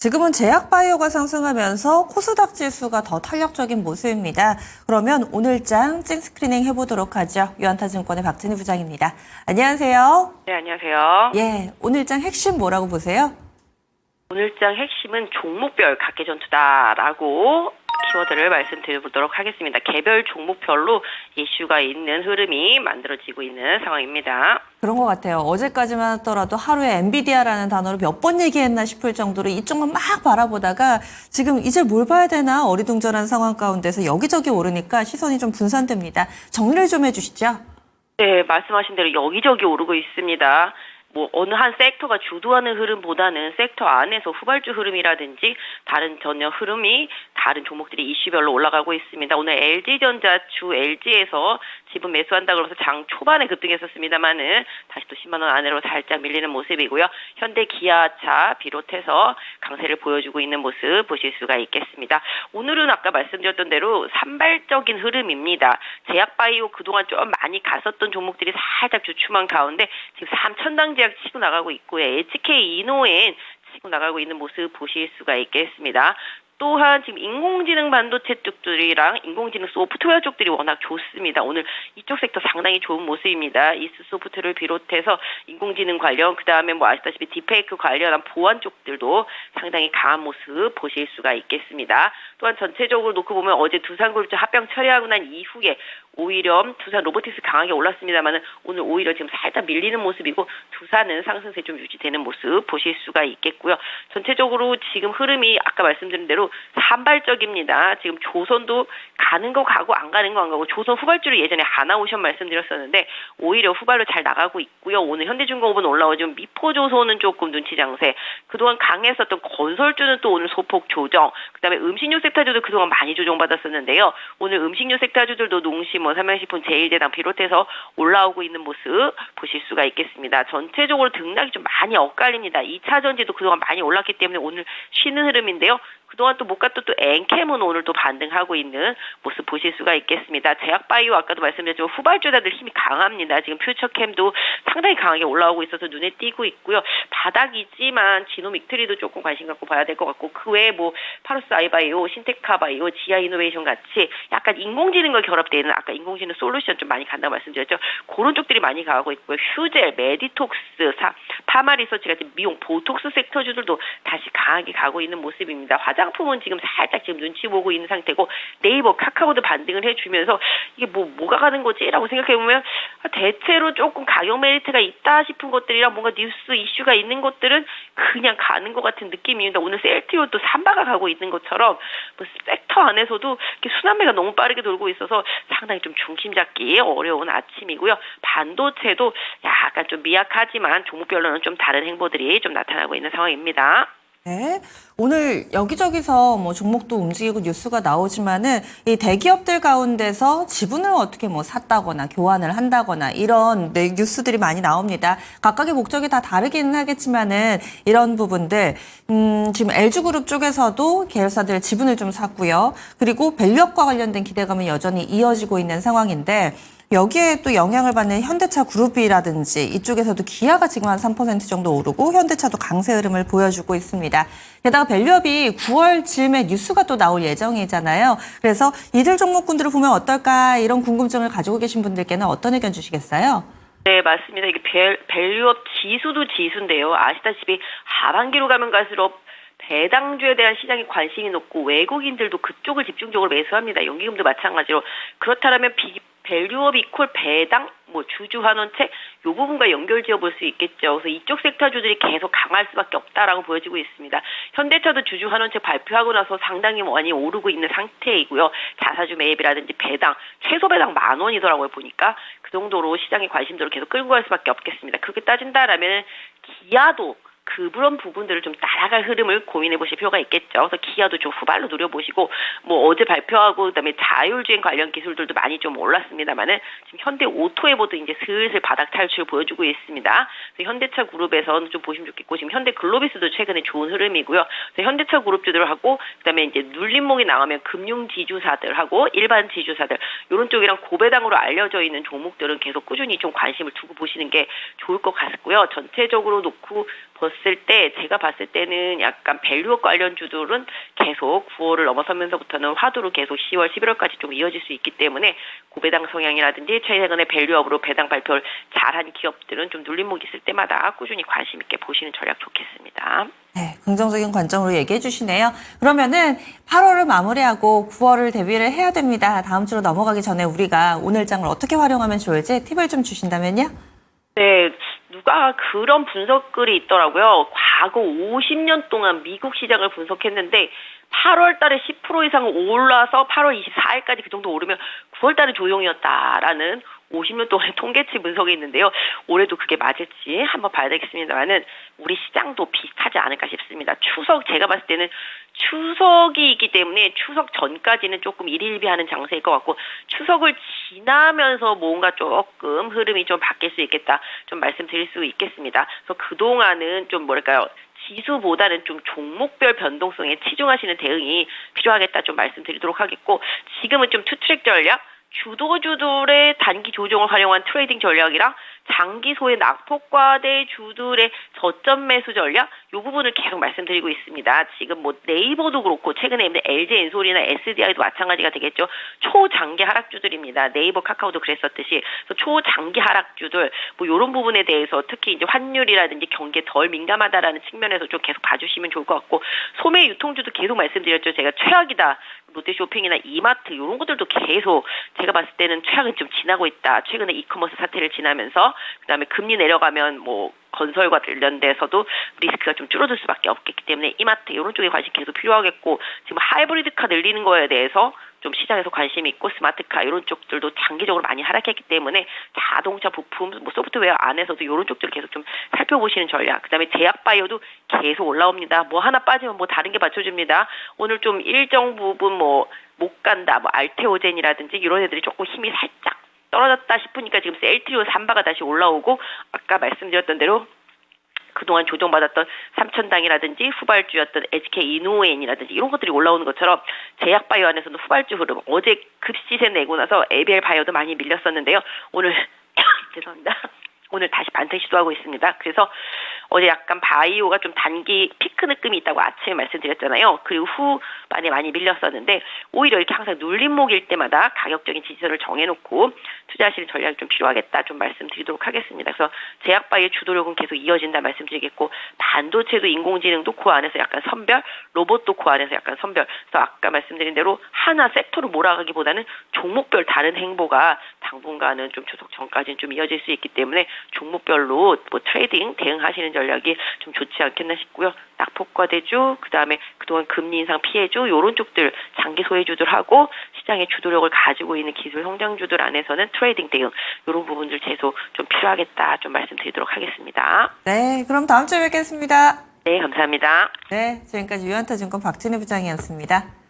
지금은 제약바이오가 상승하면서 코스닥 지수가 더 탄력적인 모습입니다. 그러면 오늘장 찡스크리닝 해보도록 하죠. 유한타증권의 박진희 부장입니다. 안녕하세요. 네, 안녕하세요. 예, 오늘장 핵심 뭐라고 보세요? 오늘장 핵심은 종목별 각계전투다라고 키워드를 말씀드려보도록 하겠습니다. 개별 종목별로 이슈가 있는 흐름이 만들어지고 있는 상황입니다. 그런 것 같아요. 어제까지만 하더라도 하루에 엔비디아라는 단어를 몇 번 얘기했나 싶을 정도로 이쪽만 막 바라보다가 지금 이제 뭘 봐야 되나 어리둥절한 상황 가운데서 여기저기 오르니까 시선이 좀 분산됩니다. 정리를 좀 해주시죠. 네, 말씀하신 대로 여기저기 오르고 있습니다. 어느 한 섹터가 주도하는 흐름보다는 섹터 안에서 후발주 흐름이라든지 다른 전혀 흐름이 다른 종목들이 이슈별로 올라가고 있습니다. 오늘 LG전자 주 LG에서 지분 매수한다고 해서 장 초반에 급등했었습니다만은 다시 또 10만 원 안으로 살짝 밀리는 모습이고요. 현대 기아차 비롯해서 강세를 보여주고 있는 모습 보실 수가 있겠습니다. 오늘은 아까 말씀드렸던 대로 산발적인 흐름입니다. 제약바이오 그동안 좀 많이 갔었던 종목들이 살짝 주춤한 가운데 지금 삼천당제약 치고 나가고 있고요. HK 이노엔 치고 나가고 있는 모습 보실 수가 있겠습니다. 또한 지금 인공지능 반도체 쪽들이랑 인공지능 소프트웨어 쪽들이 워낙 좋습니다. 오늘 이쪽 섹터 상당히 좋은 모습입니다. 이스 소프트를 비롯해서 인공지능 관련, 그 다음에 아시다시피 딥페이크 관련한 보안 쪽들도 상당히 강한 모습 보실 수가 있겠습니다. 또한 전체적으로 놓고 보면 어제 두산그룹주 합병 처리하고 난 이후에 오히려 두산 로보틱스 강하게 올랐습니다만은 오늘 오히려 지금 살짝 밀리는 모습이고 두산은 상승세 좀 유지되는 모습 보실 수가 있겠고요. 전체적으로 지금 흐름이 아까 말씀드린 대로 산발적입니다. 지금 조선도 가는 거 가고 안 가는 거 안 가고 조선 후발주를 예전에 하나오션 말씀드렸었는데 오히려 후발로 잘 나가고 있고요. 오늘 현대중공업은 올라오지만 미포조선은 조금 눈치 장세. 그동안 강했었던 건설주는 또 오늘 소폭 조정. 그다음에 음식료 섹터주도 그동안 많이 조정받았었는데요. 오늘 음식료 섹터주들도 농심, 삼양식품, 제일제당 비롯해서 올라오고 있는 모습 보실 수가 있겠습니다. 전체적으로 등락이 좀 많이 엇갈립니다. 2차 전지도 그동안 많이 올랐기 때문에 오늘 쉬는 흐름인데요. 그동안 또 못 갔던 또 엔캠은 오늘 또 반등하고 있는 모습 보실 수가 있겠습니다. 제약바이오 아까도 말씀드렸지만 후발주자들 힘이 강합니다. 지금 퓨처캠도 상당히 강하게 올라오고 있어서 눈에 띄고 있고요. 바닥이지만 지노믹트리도 조금 관심 갖고 봐야 될 것 같고 그 외에 파로스 아이바이오, 신테카바이오, 지아이노베이션 같이 약간 인공지능과 결합되어 있는 아까 인공지능 솔루션 좀 많이 간다고 말씀드렸죠. 그런 쪽들이 많이 가고 있고요. 휴젤, 메디톡스, 파마리서치 같은 미용, 보톡스 섹터주들도 다시 강하게 가고 있는 모습입니다. 화장품은 지금 살짝 지금 눈치 보고 있는 상태고 네이버, 카카오도 반등을 해주면서 이게 뭐가 가는 거지? 라고 생각해보면 대체로 조금 가격 메리트가 있다 싶은 것들이랑 뭔가 뉴스 이슈가 있는 것들은 그냥 가는 것 같은 느낌입니다. 오늘 셀트리온도 삼바가 가고 있는 것처럼 섹터 안에서도 이렇게 순환매가 너무 빠르게 돌고 있어서 상당히 좀 중심 잡기 어려운 아침이고요. 반도체도 약간 좀 미약하지만 종목별로는 좀 다른 행보들이 좀 나타나고 있는 상황입니다. 네, 오늘 여기저기서 종목도 움직이고 뉴스가 나오지만은 이 대기업들 가운데서 지분을 어떻게 샀다거나 교환을 한다거나 이런 뉴스들이 많이 나옵니다. 각각의 목적이 다 다르기는 하겠지만은 이런 부분들 지금 LG그룹 쪽에서도 계열사들 지분을 좀 샀고요. 그리고 밸류업과 관련된 기대감은 여전히 이어지고 있는 상황인데 여기에 또 영향을 받는 현대차 그룹이라든지 이쪽에서도 기아가 지금 한 3% 정도 오르고 현대차도 강세 흐름을 보여주고 있습니다. 게다가 밸류업이 9월 즈음에 뉴스가 또 나올 예정이잖아요. 그래서 이들 종목군들을 보면 어떨까 이런 궁금증을 가지고 계신 분들께는 어떤 의견 주시겠어요? 네, 맞습니다. 이게 밸류업 지수도 지수인데요. 아시다시피 하반기로 가면 갈수록 배당주에 대한 시장의 관심이 높고 외국인들도 그쪽을 집중적으로 매수합니다. 연기금도 마찬가지로. 그렇다면 밸류업 이퀄 배당, 주주환원책 이 부분과 연결지어 볼 수 있겠죠. 그래서 이쪽 섹터주들이 계속 강할 수밖에 없다라고 보여지고 있습니다. 현대차도 주주환원책 발표하고 나서 상당히 많이 오르고 있는 상태이고요. 자사주 매입이라든지 배당, 최소 배당 10,000원이더라고요. 보니까 그 정도로 시장의 관심도를 계속 끌고 갈 수밖에 없겠습니다. 그렇게 따진다라면 기아도 그런 부분들을 좀 따라갈 흐름을 고민해 보실 필요가 있겠죠. 그래서 기아도 좀 후발로 노려보시고 어제 발표하고 그다음에 자율주행 관련 기술들도 많이 좀 올랐습니다만은 지금 현대 오토에보도 이제 슬슬 바닥 탈출 보여주고 있습니다. 그래서 현대차 그룹에서는 좀 보시면 좋겠고 지금 현대 글로비스도 최근에 좋은 흐름이고요. 그래서 현대차 그룹주들하고 그다음에 이제 눌림목이 나오면 금융 지주사들하고 일반 지주사들 이런 쪽이랑 고배당으로 알려져 있는 종목들은 계속 꾸준히 좀 관심을 두고 보시는 게 좋을 것 같고요. 전체적으로 놓고 봤을 때 제가 봤을 때는 약간 밸류업 관련주들은 계속 9월을 넘어서면서부터는 화두로 계속 10월, 11월까지 좀 이어질 수 있기 때문에 고배당 성향이라든지 최근에 밸류업으로 배당 발표를 잘한 기업들은 좀 눌림목 있을 때마다 꾸준히 관심 있게 보시는 전략 좋겠습니다. 네, 긍정적인 관점으로 얘기해 주시네요. 그러면은 8월을 마무리하고 9월을 대비를 해야 됩니다. 다음 주로 넘어가기 전에 우리가 오늘 장을 어떻게 활용하면 좋을지 팁을 좀 주신다면요? 네, 누가 그런 분석글이 있더라고요. 과거 50년 동안 미국 시장을 분석했는데 8월 달에 10% 이상 올라서 8월 24일까지 그 정도 오르면 9월 달은 조용이었다라는 50년 동안의 통계치 분석이 있는데요. 올해도 그게 맞을지 한번 봐야 되겠습니다만은 우리 시장도 비슷하지 않을까 싶습니다. 추석 제가 봤을 때는 추석이 있기 때문에 추석 전까지는 조금 일일비하는 장세일 것 같고 추석을 지나면서 뭔가 조금 흐름이 좀 바뀔 수 있겠다 좀 말씀드릴 수 있겠습니다. 그래서 그동안은 좀 뭐랄까요. 지수보다는 좀 종목별 변동성에 치중하시는 대응이 필요하겠다 좀 말씀드리도록 하겠고 지금은 좀 투트랙 전략 주도주들의 단기 조정을 활용한 트레이딩 전략이랑 장기소의 낙폭과대 주들의 저점 매수 전략 이 부분을 계속 말씀드리고 있습니다. 지금 뭐 네이버도 그렇고 최근에 LG엔솔이나 SDI도 마찬가지가 되겠죠. 초장기 하락주들입니다. 네이버 카카오도 그랬었듯이 그래서 초장기 하락주들 뭐 이런 부분에 대해서 특히 이제 환율이라든지 경기에 덜 민감하다라는 측면에서 좀 계속 봐주시면 좋을 것 같고 소매 유통주도 계속 말씀드렸죠. 제가 최악이다. 롯데쇼핑이나 이마트 이런 것들도 계속 제가 봤을 때는 최악은 좀 지나고 있다. 최근에 이커머스 사태를 지나면서 그다음에 금리 내려가면 뭐 건설과 관련돼서도 리스크가 좀 줄어들 수밖에 없겠기 때문에 이마트 이런 쪽에 관심 계속 필요하겠고 지금 하이브리드카 늘리는 거에 대해서 좀 시장에서 관심이 있고 스마트카 이런 쪽들도 장기적으로 많이 하락했기 때문에 자동차 부품, 뭐 소프트웨어 안에서도 이런 쪽들을 계속 좀 살펴보시는 전략. 그다음에 제약바이오도 계속 올라옵니다. 뭐 하나 빠지면 뭐 다른 게 받쳐줍니다. 오늘 좀 일정 부분 뭐 못 간다, 뭐 알테오젠이라든지 이런 애들이 조금 힘이 살짝 떨어졌다 싶으니까 지금 셀트리온 삼바가 다시 올라오고 아까 말씀드렸던 대로 그동안 조정받았던 삼천당이라든지 후발주였던 SK 이노엔이라든지 이런 것들이 올라오는 것처럼 제약바이오 안에서는 후발주 흐름 어제 급시세 내고 나서 ABL 바이오도 많이 밀렸었는데요. 오늘 죄송합니다. 오늘 다시 반등 시도하고 있습니다. 그래서 어제 약간 바이오가 좀 단기 피크 느낌이 있다고 아침에 말씀드렸잖아요. 그리고 후반에 많이 밀렸었는데 오히려 이렇게 항상 눌림목일 때마다 가격적인 지지선을 정해놓고 투자하시는 전략이 좀 필요하겠다 좀 말씀드리도록 하겠습니다. 그래서 제약바이오 주도력은 계속 이어진다 말씀드리겠고 반도체도 인공지능도 그 안에서 약간 선별, 로봇도 그 안에서 약간 선별. 그래서 아까 말씀드린 대로 하나 섹터로 몰아가기보다는 종목별 다른 행보가 당분간은 좀 추석 전까지는 좀 이어질 수 있기 때문에 종목별로 뭐 트레이딩 대응하시는 전략이 좀 좋지 않겠나 싶고요. 낙폭과대주, 그다음에 그동안 금리 인상 피해주 이런 쪽들 장기 소외주들하고 시장의 주도력을 가지고 있는 기술 성장주들 안에서는 트레이딩 대응 이런 부분들 계속 좀 필요하겠다 좀 말씀드리도록 하겠습니다. 네, 그럼 다음 주에 뵙겠습니다. 네, 감사합니다. 네, 지금까지 유한타증권 박진희 부장이었습니다.